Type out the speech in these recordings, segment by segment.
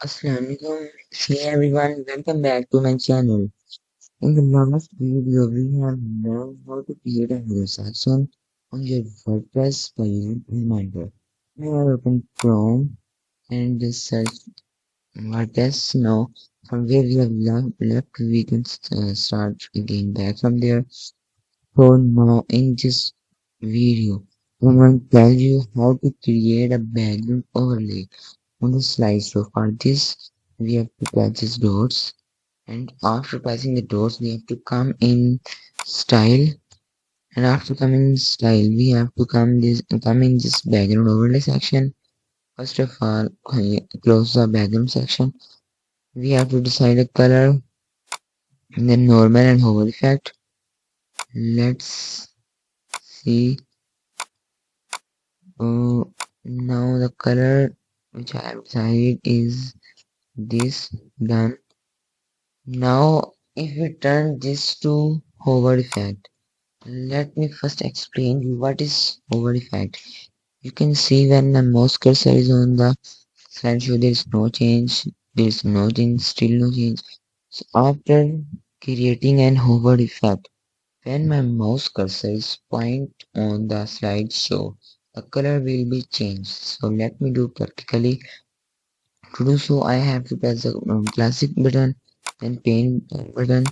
Assalamualaikum. Hey everyone, welcome back to my channel. In the last video, we have learned how to create a hero section on your WordPress by using Elementor. Now I open Chrome and just search WordPress. Now, from where we have left we can start again back from there. So now in this video, I'm going to tell you how to create a background overlay on the slide. So for this, we have to press these dots, and after pressing the dots we have to come in style, and after coming in style we have to come in this background overlay section. First of all, close the background section. We have to decide a color and then normal and hover effect. Let's see. Now the color which I have decided is this. Done. Now if we turn this to hover effect, let me first explain you what is hover effect. You can see when the mouse cursor is on the slideshow, there is no change, there is no change, still no change. So after creating an hover effect, when my mouse cursor is point on the slideshow, the color will be changed. So let me do practically. To do so, I have to press the classic button and paint button.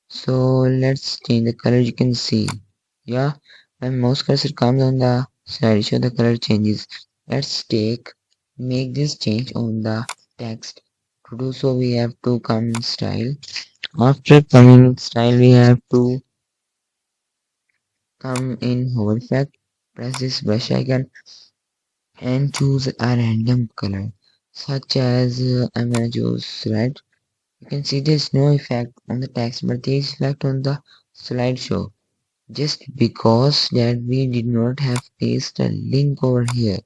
So let's change the color. You can see, yeah, when mouse cursor comes on the slideshow, the color changes. Let's make this change on the text. To do so, we have to come in style. After coming in style, we have to come in hover effect. Press this brush icon and choose a random color, such as I'm gonna choose red. You can see there's no effect on the text, but there is effect on the slideshow. Just because that we did not have paste a link over here,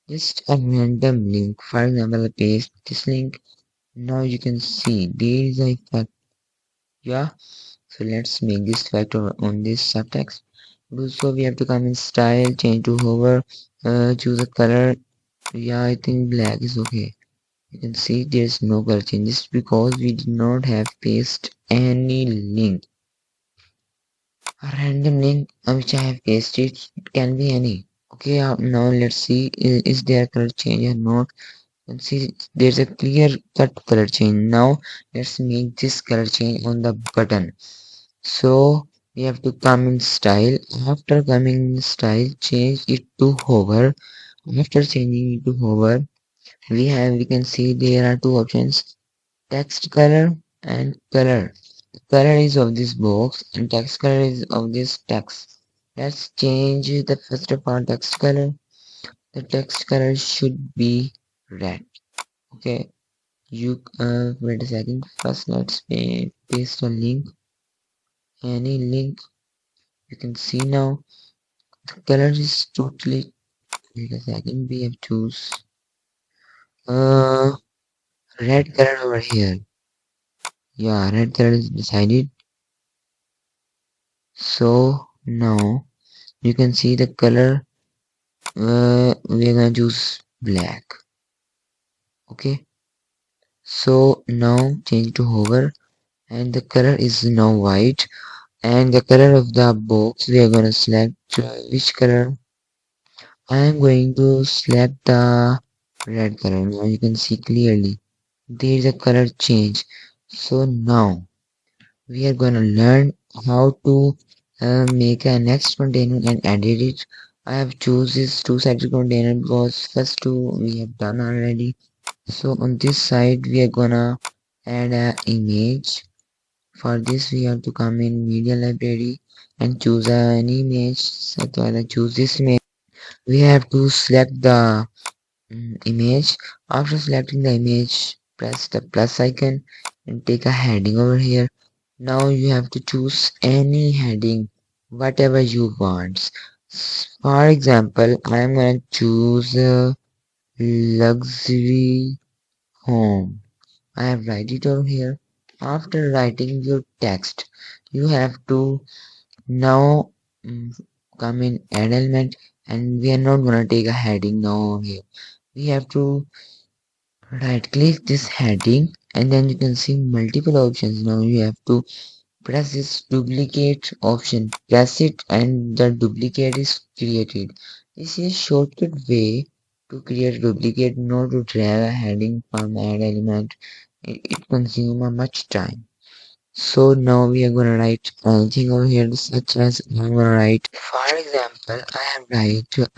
just a random link. For example, I paste this link. Now you can see there is a effect. Yeah, so let's make this effect on this subtext. Do so, we have to come in style, change to hover, choose a color. Yeah, I think black is okay. You can see there's no color change just because we did not have paste any link. A random link which I have pasted, it can be any. Okay, now let's see, is there color change or not. You can see there's a clear cut color change. Now let's make this color change on the button. So we have to come in style. After coming in style, change it to hover. After changing it to hover, we can see there are two options: text color and color. Color is of this box and text color is of this text. Let's change the first part text color. The text color should be red. Okay, you wait a second. First, let's paste a link. Any link you can see now. The color is totally. Wait a second. We have choose uh red color over here. Yeah, red color is decided. So now you can see the color. We're gonna choose black. Okay, so now change to hover and the color is now white, and the color of the box we are gonna select which color. I am going to select the red color. Now you can see clearly there is a color change. So now we are gonna learn how to make a next container and edit it. I have choose this two-sided container because first two we have done already. So on this side we are gonna add a image. For this we have to come in media library and choose an image. So I choose this image. We have to select the image. After selecting the image, press the plus icon and take a heading over here. Now you have to choose any heading, whatever you want. For example, I am gonna choose luxury home. I have write it over here. After writing your text, you have to now come in add element, and we are not gonna take a heading now here. We have to Right click this heading and then you can see multiple options. Now you have to press this duplicate option. Press it and the duplicate is created. This is a shortcut way to create a duplicate, not to drag a heading from add element. It consumes much time. So now we are gonna write anything over here, such as I'm gonna write. For example,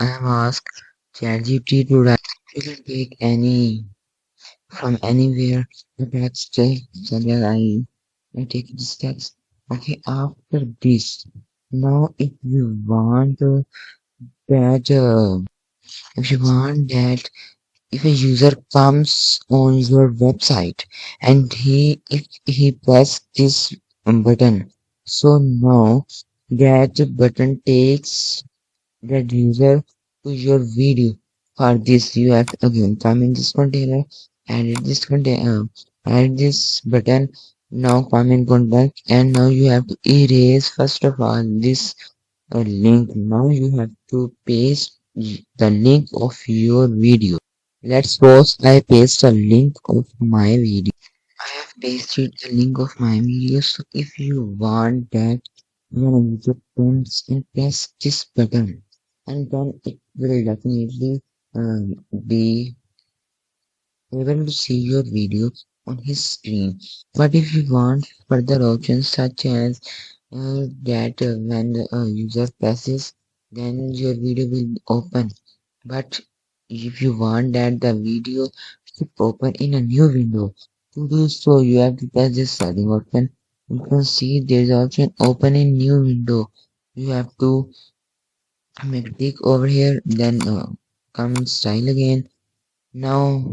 I have asked ChatGPT to write. You can take any from anywhere the text such as I take this text. Okay, after this, now that if you want that if a user comes on your website and if he press this button, so now that button takes that user to your video. For this you have to again come in this container, add this button, now come in contact, and now you have to erase first of all this link. Now you have to paste the link of your video. Let's suppose I paste a link of my video. I have pasted the link of my video. So if you want that, you just press this button, and then it will definitely be able to see your video on his screen. But if you want further options such as that when the user passes, then your video will open. But if you want that the video should open in a new window, to do so you have to press this setting option. You can see there is option open in new window. You have to make tick over here, then come in style again. Now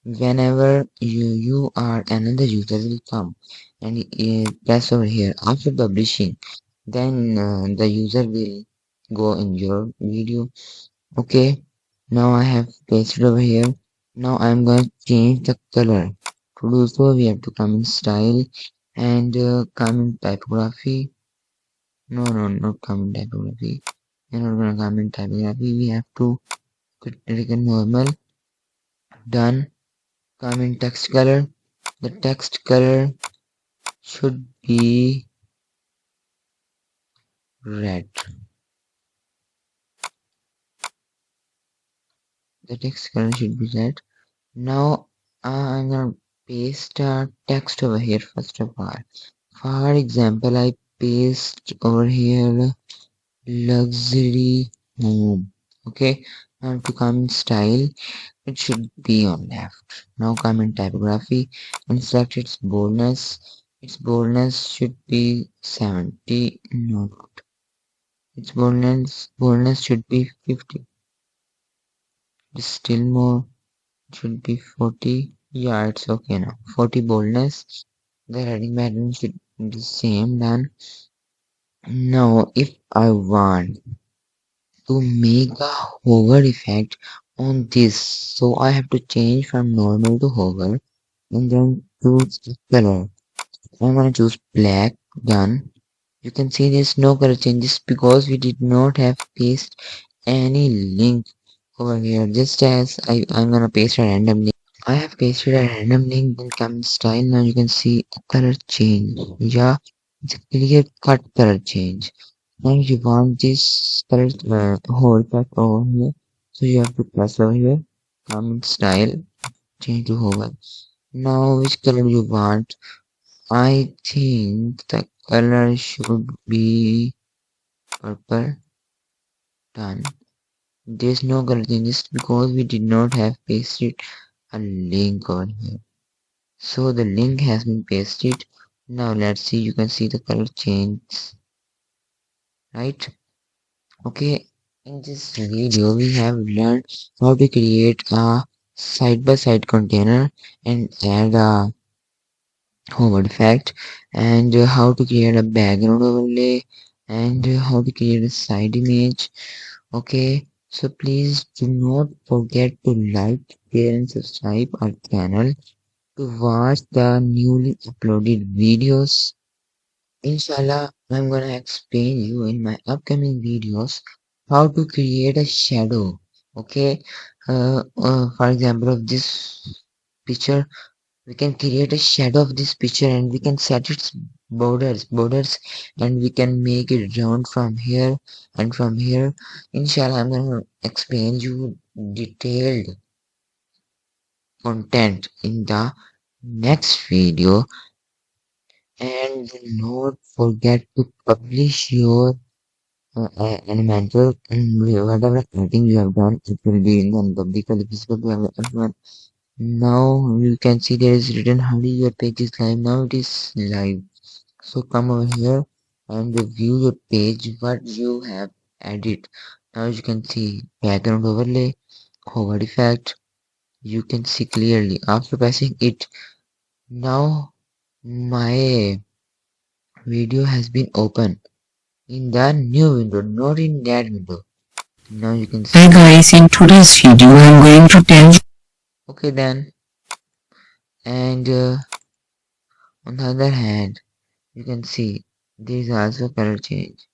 whenever you are another user will come and press over here after publishing, then the user will go in your video. Okay, now I have pasted over here. Now I'm going to change the color. To do so we have to come in style and come in typography. No, not come in typography. We're not gonna come in typography. We have to click on normal. Done. Come in text color. The text color should be red. The text color should be red. Now I'm gonna paste a text over here first of all. For example, I paste over here luxury home. Okay, now to come in style, it should be on left. Now come in typography and select its boldness. Its boldness should be 70. No, its boldness should be 50. Still more, it should be 40. Yeah, it's okay now. 40 boldness. The heading pattern should be the same. Done. Now, if I want to make a hover effect on this, so I have to change from normal to hover and then choose the color. I'm gonna choose black. Done. You can see there's no color changes because we did not have paste any link over here. Just as I'm gonna paste a random link. I have pasted a random link, then come in style. Now you can see a color change. Yeah, it's a clear cut color change. Now you want this color whole cut over here, so you have to press over here, come in style, change to hover. Now which color you want? I think the color should be purple. Done. There's no color changes because we did not have pasted a link over here. So the link has been pasted. Now let's see, you can see the color change, right? Okay, in this video we have learned how to create a side-by-side container and add a hover effect, and how to create a background overlay, and how to create a side image. Okay, so please do not forget to like, share and subscribe our channel to watch the newly uploaded videos. Inshallah, I'm gonna explain you in my upcoming videos how to create a shadow. Okay, for example of this picture, we can create a shadow of this picture and we can set its borders, and we can make it round from here and from here. Inshallah, I'm gonna explain you detailed content in the next video. And do not forget to publish your Elementor, and whatever editing you have done, it will be in the publicly visible to everyone. Now you can see there is written hurry, your page is live. Now it is live. So come over here and view your page, what you have added. Now you can see background overlay, hover effect. You can see clearly after pressing it. Now my video has been opened in the new window, not in that window. Now you can see. Hi guys, in today's video I'm going to tell you. Okay then, and on the other hand, you can see there is also color change.